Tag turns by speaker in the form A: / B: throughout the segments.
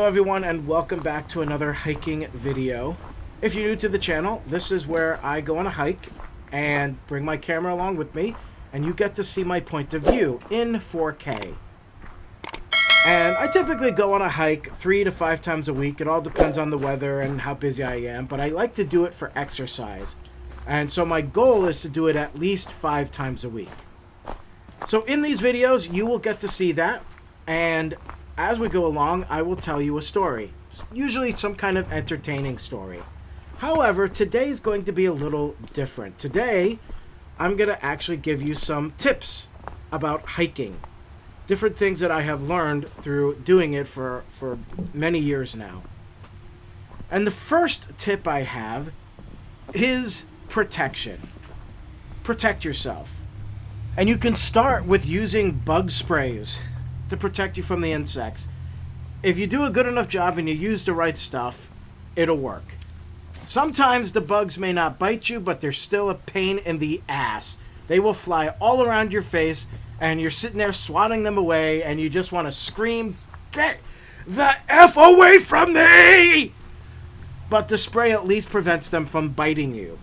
A: Hello everyone and welcome back to another hiking video. If you're new to the channel, this is where I go on a hike and bring my camera along with me and you get to see my point of view in 4K. And I typically go on a hike 3 to 5 times a week. It all depends on the weather and how busy I am, but I like to do it for exercise. And so my goal is to do it at least 5 times a week. So in these videos, you will get to see that, and as we go along, I will tell you a story. It's usually some kind of entertaining story. However, today's going to be a little different. Today, I'm going to actually give you some tips about hiking. Different things that I have learned through doing it for many years now. And the first tip I have is protection. Protect yourself. And you can start with using bug sprays to protect you from the insects. If you do a good enough job and you use the right stuff, it'll work. Sometimes the bugs may not bite you, but they're still a pain in the ass. They will fly all around your face, and you're sitting there swatting them away, and you just want to scream, "Get the F away from me!" But the spray at least prevents them from biting you.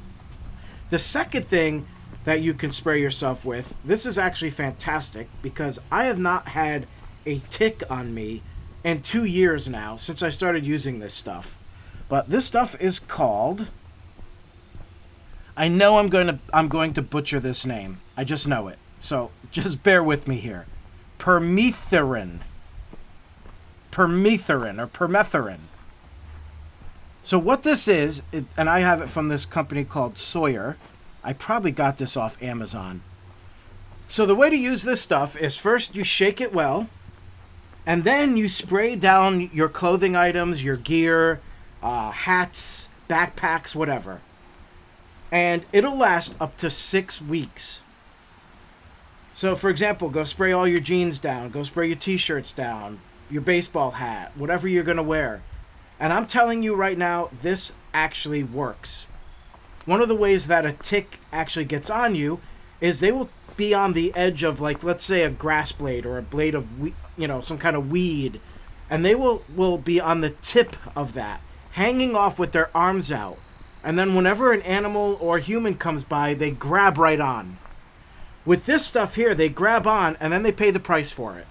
A: The second thing that you can spray yourself with, this is actually fantastic because I have not had a tick on me in 2 years now since I started using this stuff. But this stuff is called, I know I'm going to butcher this name. I just know it. So just bear with me here. Permethrin or permethrin. So what this is, and I have it from this company called Sawyer. I probably got this off Amazon. So the way to use this stuff is first you shake it well, and then you spray down your clothing items, your gear, hats, backpacks, whatever. And it'll last up to 6 weeks. So for example, go spray all your jeans down, go spray your t-shirts down, your baseball hat, whatever you're going to wear. And I'm telling you right now, this actually works. One of the ways that a tick actually gets on you is they will be on the edge of, like, let's say a grass blade or a blade of, some kind of weed. And they will be on the tip of that, hanging off with their arms out. And then whenever an animal or human comes by, they grab right on. With this stuff here, they grab on and then they pay the price for it.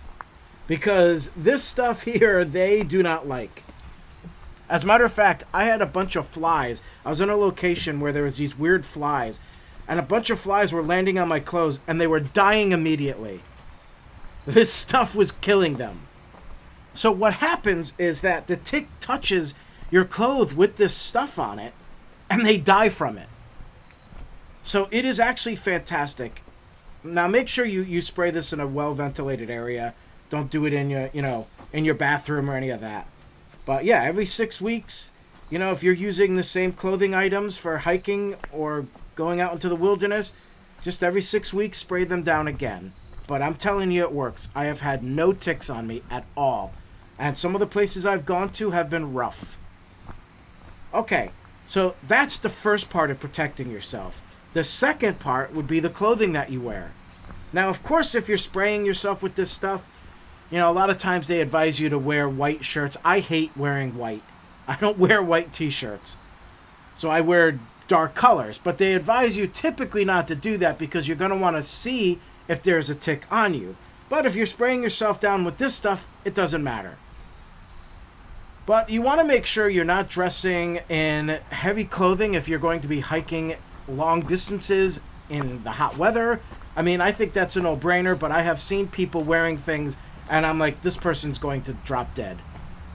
A: Because this stuff here, they do not like. As a matter of fact, I had a bunch of flies. I was in a location where there was these weird flies, and a bunch of flies were landing on my clothes, and they were dying immediately. This stuff was killing them. So what happens is that the tick touches your clothes with this stuff on it, and they die from it. So it is actually fantastic. Now make sure you spray this in a well-ventilated area. Don't do it in your bathroom or any of that. But yeah, every 6 weeks, if you're using the same clothing items for hiking or going out into the wilderness, just every 6 weeks, spray them down again. But I'm telling you, it works. I have had no ticks on me at all. And some of the places I've gone to have been rough. Okay, so that's the first part of protecting yourself. The second part would be the clothing that you wear. Now, of course, if you're spraying yourself with this stuff, a lot of times they advise you to wear white shirts. I hate wearing white. I don't wear white t-shirts. So I wear dark colors. But they advise you typically not to do that because you're going to want to see if there's a tick on you. But if you're spraying yourself down with this stuff, it doesn't matter. But you want to make sure you're not dressing in heavy clothing if you're going to be hiking long distances in the hot weather. I mean, I think that's a no-brainer, but I have seen people wearing things and I'm like, this person's going to drop dead.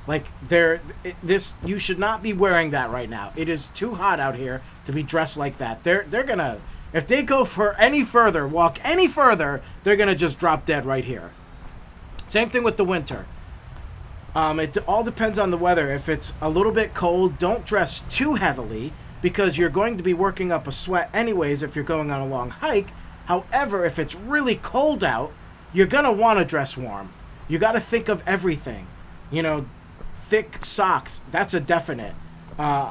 A: Like, you should not be wearing that right now. It is too hot out here to be dressed like that. They're gonna, if they go for any further, walk any further, they're gonna just drop dead right here. Same thing with the winter. It all depends on the weather. If it's a little bit cold, don't dress too heavily because you're going to be working up a sweat anyways if you're going on a long hike. However, if it's really cold out, you're gonna want to dress warm. You got to think of everything. Thick socks, that's a definite.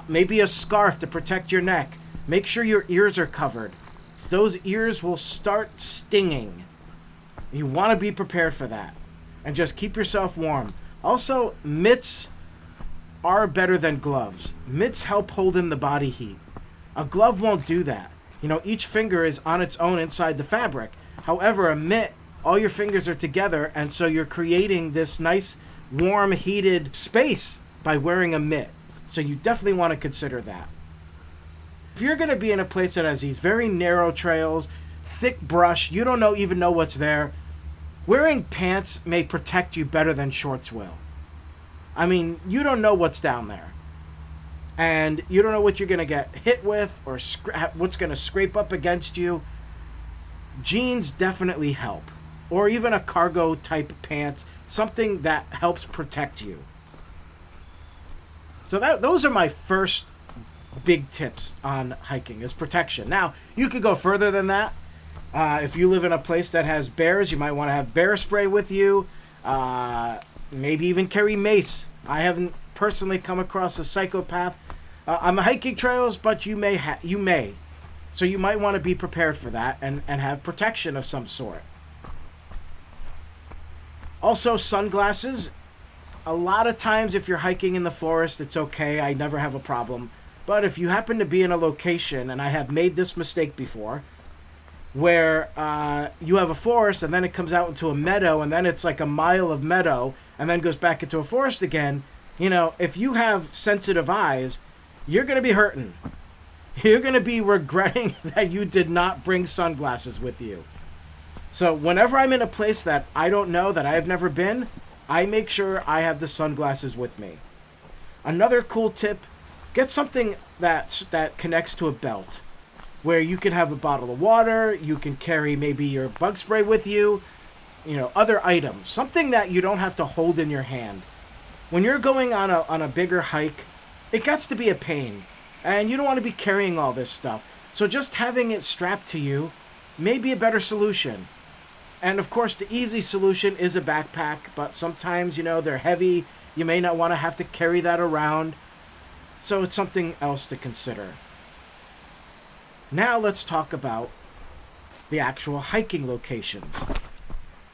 A: Maybe a scarf to protect your neck. Make sure your ears are covered. Those ears will start stinging. You want to be prepared for that. And just keep yourself warm. Also, mitts are better than gloves. Mitts help hold in the body heat. A glove won't do that. You know, each finger is on its own inside the fabric. However, a mitt, all your fingers are together, and so you're creating this nice, warm, heated space by wearing a mitt. So you definitely want to consider that. If you're going to be in a place that has these very narrow trails, thick brush, you don't even know what's there, wearing pants may protect you better than shorts will. I mean, you don't know what's down there. And you don't know what you're going to get hit with or what's going to scrape up against you. Jeans definitely help. Or even a cargo type pants, something that helps protect you. So those are my first big tips on hiking, is protection. Now, you could go further than that. If you live in a place that has bears, you might want to have bear spray with you. Maybe even carry mace. I haven't personally come across a psychopath on the hiking trails, but you may. So you might want to be prepared for that and have protection of some sort. Also, sunglasses. A lot of times if you're hiking in the forest, it's okay. I never have a problem. But if you happen to be in a location, and I have made this mistake before, where you have a forest and then it comes out into a meadow and then it's like a mile of meadow and then goes back into a forest again, you know, if you have sensitive eyes, you're going to be hurting. You're going to be regretting that you did not bring sunglasses with you. So whenever I'm in a place that I don't know, that I have never been, I make sure I have the sunglasses with me. Another cool tip, get something that connects to a belt, where you can have a bottle of water, you can carry maybe your bug spray with you, you know, other items. Something that you don't have to hold in your hand. When you're going on a bigger hike, it gets to be a pain, and you don't want to be carrying all this stuff. So just having it strapped to you may be a better solution. And of course, the easy solution is a backpack, but sometimes, you know, they're heavy. You may not want to have to carry that around. So it's something else to consider. Now let's talk about the actual hiking locations.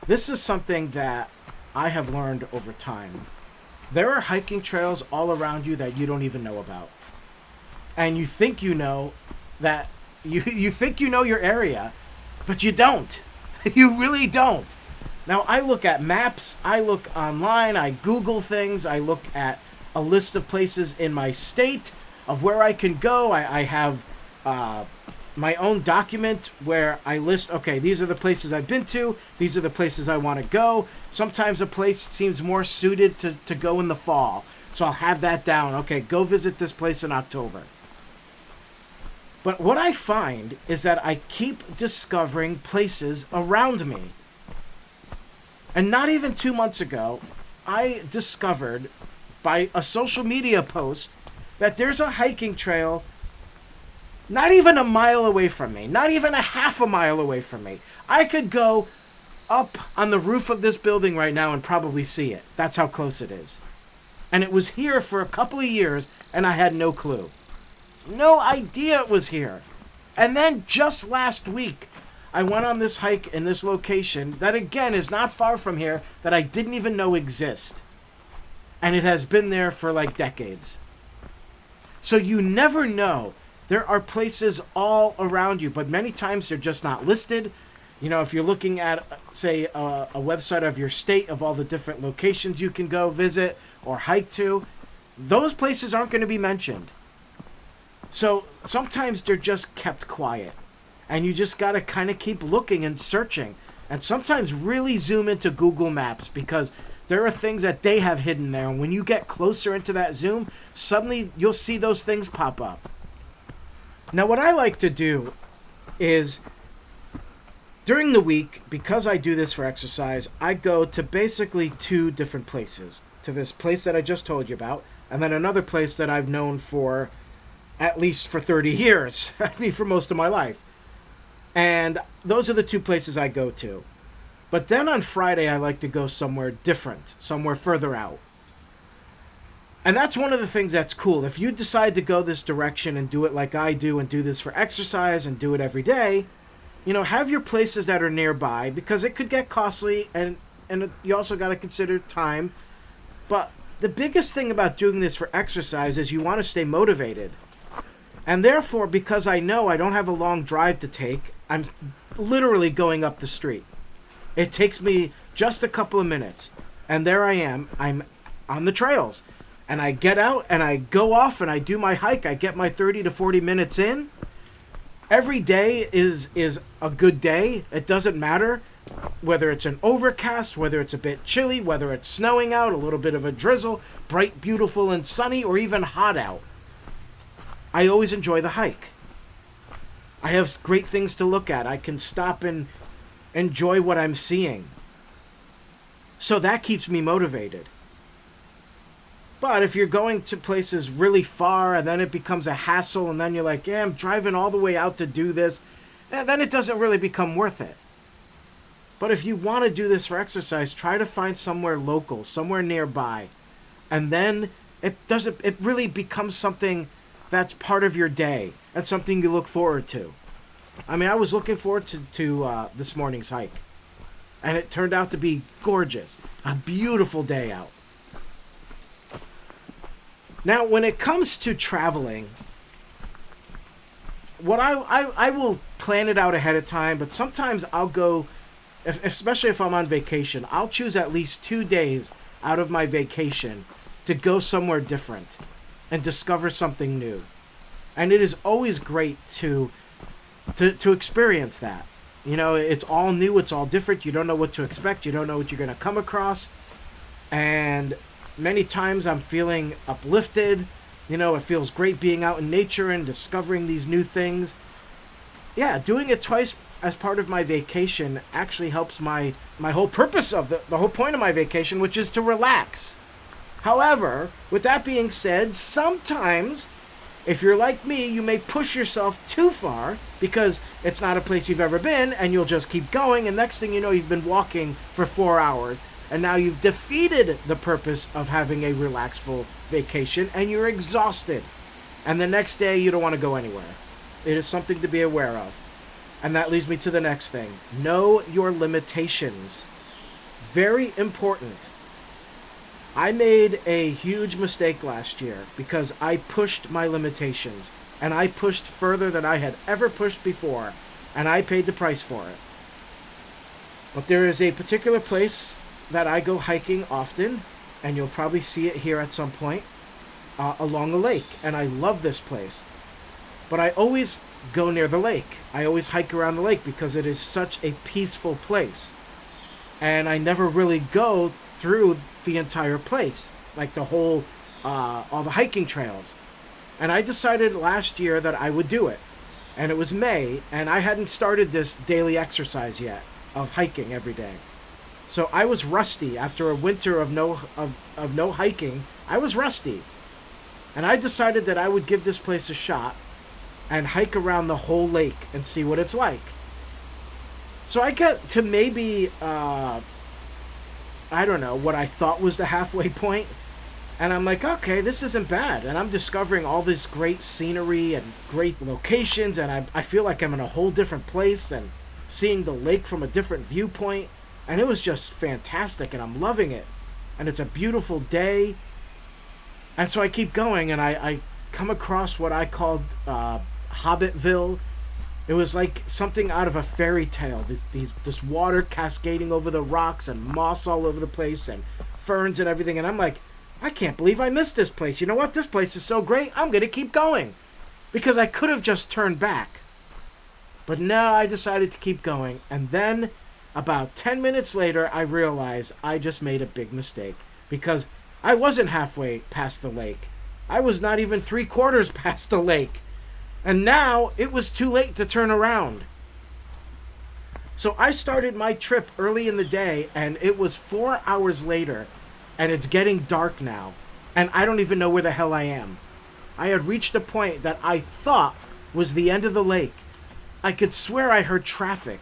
A: This is something that I have learned over time. There are hiking trails all around you that you don't even know about. And you think you know that you think you know your area, but you don't. You really don't. Now, I look at maps, I look online, I Google things, I look at a list of places in my state of where I can go. I have my own document where I list, okay, these are the places I've been to, these are the places I want to go. Sometimes a place seems more suited to go in the fall, so I'll have that down. Okay, go visit this place in October. But what I find is that I keep discovering places around me. And not even 2 months ago, I discovered by a social media post that there's a hiking trail not even a mile away from me, not even a half a mile away from me. I could go up on the roof of this building right now and probably see it. That's how close it is. And it was here for a couple of years, and I had no clue. No idea it was here. And then just last week, I went on this hike in this location that, again, is not far from here, that I didn't even know exist. And it has been there for like decades. So you never know. There are places all around you, but many times they're just not listed. You know, if you're looking at, say, a website of your state of all the different locations you can go visit or hike to, those places aren't going to be mentioned. So sometimes they're just kept quiet, and you just got to kind of keep looking and searching, and sometimes really zoom into Google Maps, because there are things that they have hidden there, and when you get closer into that zoom, suddenly you'll see those things pop up. Now, what I like to do is, during the week, because I do this for exercise, I go to basically 2 different places. To this place that I just told you about, and then another place that I've known for at least for 30 years. I mean, for most of my life. And those are the 2 places I go to. But then on Friday, I like to go somewhere different, somewhere further out. And that's one of the things that's cool. If you decide to go this direction and do it like I do and do this for exercise and do it every day, you know, have your places that are nearby, because it could get costly, and you also got to consider time. But the biggest thing about doing this for exercise is you want to stay motivated. And therefore, because I know I don't have a long drive to take, I'm literally going up the street. It takes me just a couple of minutes. And there I am. I'm on the trails. And I get out and I go off and I do my hike. I get my 30 to 40 minutes in. Every day is a good day. It doesn't matter whether it's an overcast, whether it's a bit chilly, whether it's snowing out, a little bit of a drizzle, bright, beautiful, and sunny, or even hot out. I always enjoy the hike. I have great things to look at. I can stop and enjoy what I'm seeing. So that keeps me motivated. But if you're going to places really far and then it becomes a hassle and then you're like, yeah, I'm driving all the way out to do this, then it doesn't really become worth it. But if you want to do this for exercise, try to find somewhere local, somewhere nearby. And then it really becomes something that's part of your day and something you look forward to. I mean, I was looking forward to this morning's hike. And it turned out to be gorgeous. A beautiful day out. Now, when it comes to traveling, what I will plan it out ahead of time, but sometimes I'll go, especially if I'm on vacation, I'll choose at least 2 days out of my vacation to go somewhere different and discover something new. And it is always great to experience that. You know, it's all new, it's all different, you don't know what to expect, you don't know what you're going to come across. And many times I'm feeling uplifted. You know, it feels great being out in nature and discovering these new things. Yeah, doing it twice as part of my vacation actually helps my whole purpose of the whole point of my vacation, which is to relax. However, with that being said, sometimes, if you're like me, you may push yourself too far because it's not a place you've ever been and you'll just keep going, and next thing you know, you've been walking for 4 hours. And now you've defeated the purpose of having a relaxful vacation and you're exhausted. And the next day you don't want to go anywhere. It is something to be aware of. And that leads me to the next thing. Know your limitations. Very important. I made a huge mistake last year because I pushed my limitations. And I pushed further than I had ever pushed before. And I paid the price for it. But there is a particular place that I go hiking often, and you'll probably see it here at some point, along a lake. And I love this place. But I always go near the lake. I always hike around the lake because it is such a peaceful place. And I never really go through the entire place, like the whole, all the hiking trails. And I decided last year that I would do it. And it was May, and I hadn't started this daily exercise yet of hiking every day. So I was rusty after a winter of no hiking. I was rusty. And I decided that I would give this place a shot and hike around the whole lake and see what it's like. So I get to maybe, I don't know, what I thought was the halfway point. And I'm like, okay, this isn't bad. And I'm discovering all this great scenery and great locations. And I feel like I'm in a whole different place and seeing the lake from a different viewpoint. And it was just fantastic, and I'm loving it. And it's a beautiful day. And so I keep going, and I come across what I called Hobbitville. It was like something out of a fairy tale. This water cascading over the rocks, and moss all over the place, and ferns and everything. And I'm like, I can't believe I missed this place. You know what? This place is so great, I'm going to keep going. Because I could have just turned back. But no, I decided to keep going. And then about 10 minutes later, I realized I just made a big mistake because I wasn't halfway past the lake. I was not even 3/4 past the lake. And now it was too late to turn around. So I started my trip early in the day, and it was 4 hours later, and it's getting dark now, and I don't even know where the hell I am. I had reached a point that I thought was the end of the lake. I could swear I heard traffic.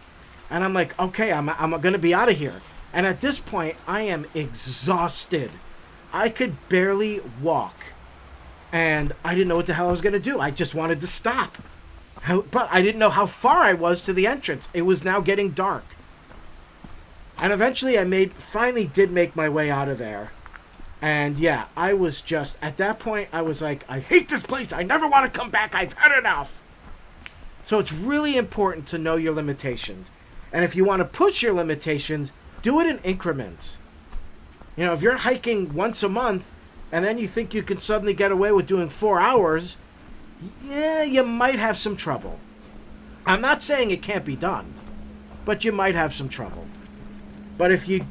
A: And I'm like, okay, I'm going to be out of here. And at this point, I am exhausted. I could barely walk. And I didn't know what the hell I was going to do. I just wanted to stop. But I didn't know how far I was to the entrance. It was now getting dark. And eventually finally did make my way out of there. And yeah, I was just, at that point, I was like, I hate this place. I never want to come back. I've had enough. So it's really important to know your limitations. And if you want to push your limitations, do it in increments. You know, if you're hiking once a month and then you think you can suddenly get away with doing 4 hours, yeah, you might have some trouble. I'm not saying it can't be done, but you might have some trouble. But if you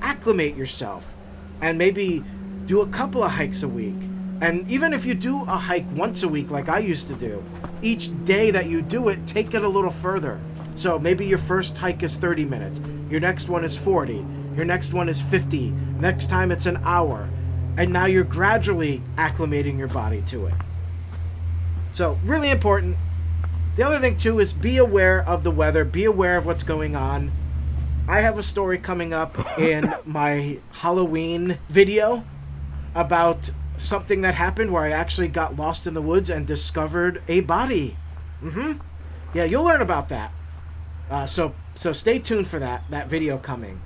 A: acclimate yourself and maybe do a couple of hikes a week, and even if you do a hike once a week like I used to do, each day that you do it, take it a little further. So maybe your first hike is 30 minutes, your next one is 40, your next one is 50, next time it's an hour, and now you're gradually acclimating your body to it. So really important. The other thing too is be aware of the weather, be aware of what's going on. I have a story coming up in my Halloween video about something that happened where I actually got lost in the woods and discovered a body. Yeah, you'll learn about that. So stay tuned for that video coming.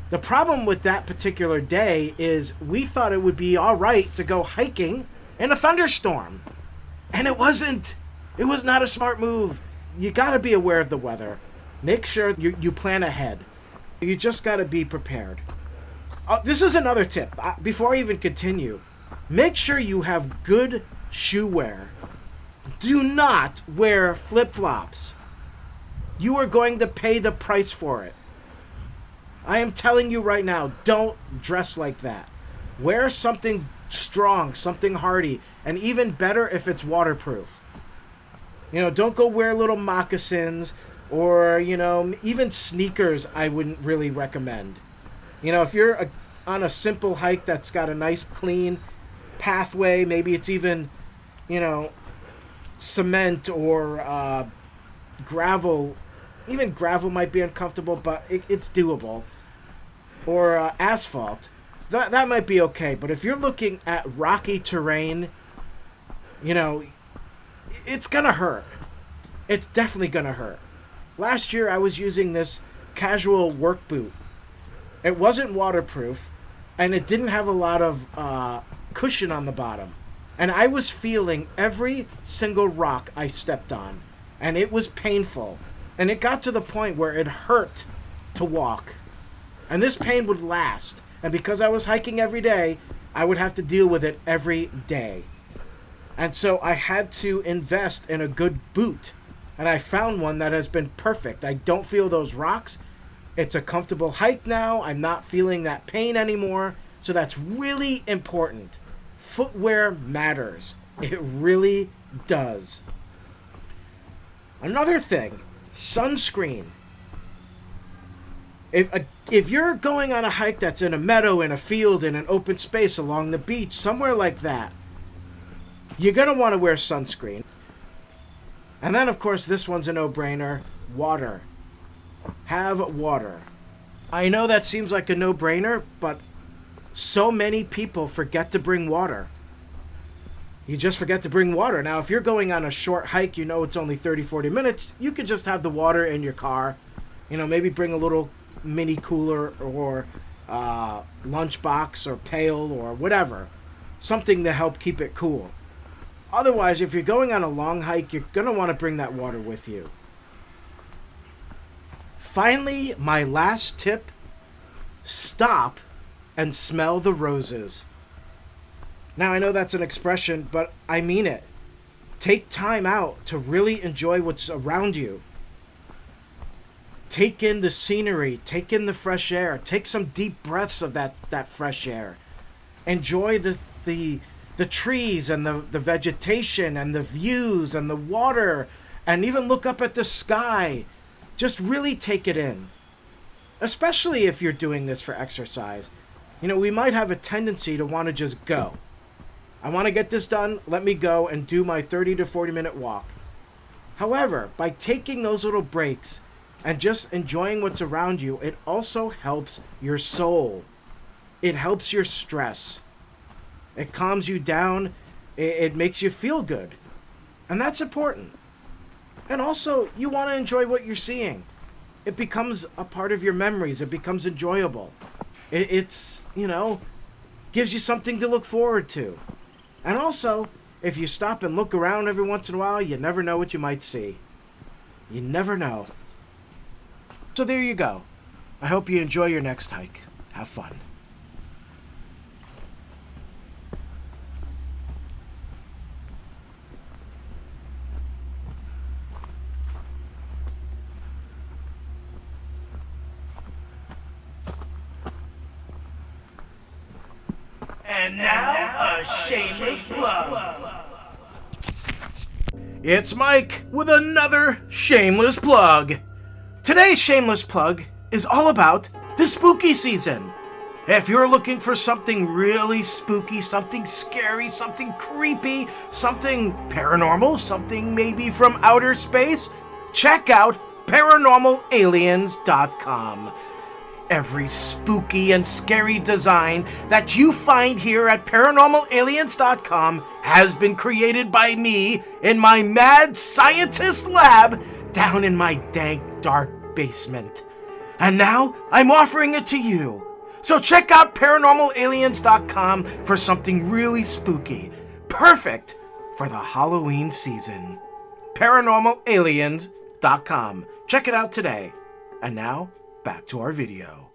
A: The problem with that particular day is we thought it would be all right to go hiking in a thunderstorm. And it wasn't. It was not a smart move. You got to be aware of the weather. Make sure you plan ahead. You just got to be prepared. This is another tip. Before I even continue, make sure you have good shoe wear. Do not wear flip-flops. You are going to pay the price for it. I am telling you right now, don't dress like that. Wear something strong, something hardy, and even better if it's waterproof. You know, don't go wear little moccasins or, you know, even sneakers I wouldn't really recommend. You know, if you're on a simple hike that's got a nice clean pathway, maybe it's even, you know, cement or gravel. Even gravel might be uncomfortable, but it's doable. Or asphalt. That might be okay. But if you're looking at rocky terrain, you know, it's going to hurt. It's definitely going to hurt. Last year I was using this casual work boot. It wasn't waterproof, and it didn't have a lot of cushion on the bottom. And I was feeling every single rock I stepped on. And it was painful. And it got to the point where it hurt to walk. And this pain would last. And because I was hiking every day, I would have to deal with it every day. And so I had to invest in a good boot. And I found one that has been perfect. I don't feel those rocks. It's a comfortable hike now. I'm not feeling that pain anymore. So that's really important. Footwear matters. It really does. Another thing, sunscreen. If you're going on a hike that's in a meadow, in a field, in an open space along the beach, somewhere like that, you're going to want to wear sunscreen. And then, of course, this one's a no-brainer. Water. Have water. I know that seems like a no-brainer, but so many people forget to bring water. You just forget to bring water. Now, if you're going on a short hike, you know it's only 30, 40 minutes, you could just have the water in your car. You know, maybe bring a little mini cooler or lunchbox or pail or whatever. Something to help keep it cool. Otherwise, if you're going on a long hike, you're going to want to bring that water with you. Finally, my last tip, stop and smell the roses. Now, I know that's an expression, but I mean it. Take time out to really enjoy what's around you. Take in the scenery, take in the fresh air, take some deep breaths of that fresh air. Enjoy the trees and the vegetation and the views and the water, and even look up at the sky. Just really take it in. Especially if you're doing this for exercise. You know, we might have a tendency to want to just go. I want to get this done, let me go and do my 30 to 40 minute walk. However, by taking those little breaks and just enjoying what's around you, it also helps your soul. It helps your stress. It calms you down. It makes you feel good. And that's important. And also, you want to enjoy what you're seeing. It becomes a part of your memories. It becomes enjoyable. It's, you know, Gives you something to look forward to. And also, if you stop and look around every once in a while, you never know what you might see. You never know. So there you go. I hope you enjoy your next hike. Have fun.
B: And now, a shameless plug.
A: It's Mike with another shameless plug. Today's shameless plug is all about the spooky season. If you're looking for something really spooky, something scary, something creepy, something paranormal, something maybe from outer space, check out paranormalaliens.com. Every spooky and scary design that you find here at paranormalaliens.com has been created by me in my mad scientist lab down in my dank, dark basement. And now I'm offering it to you. So check out paranormalaliens.com for something really spooky, perfect for the Halloween season. paranormalaliens.com. Check it out today. And now, back to our video.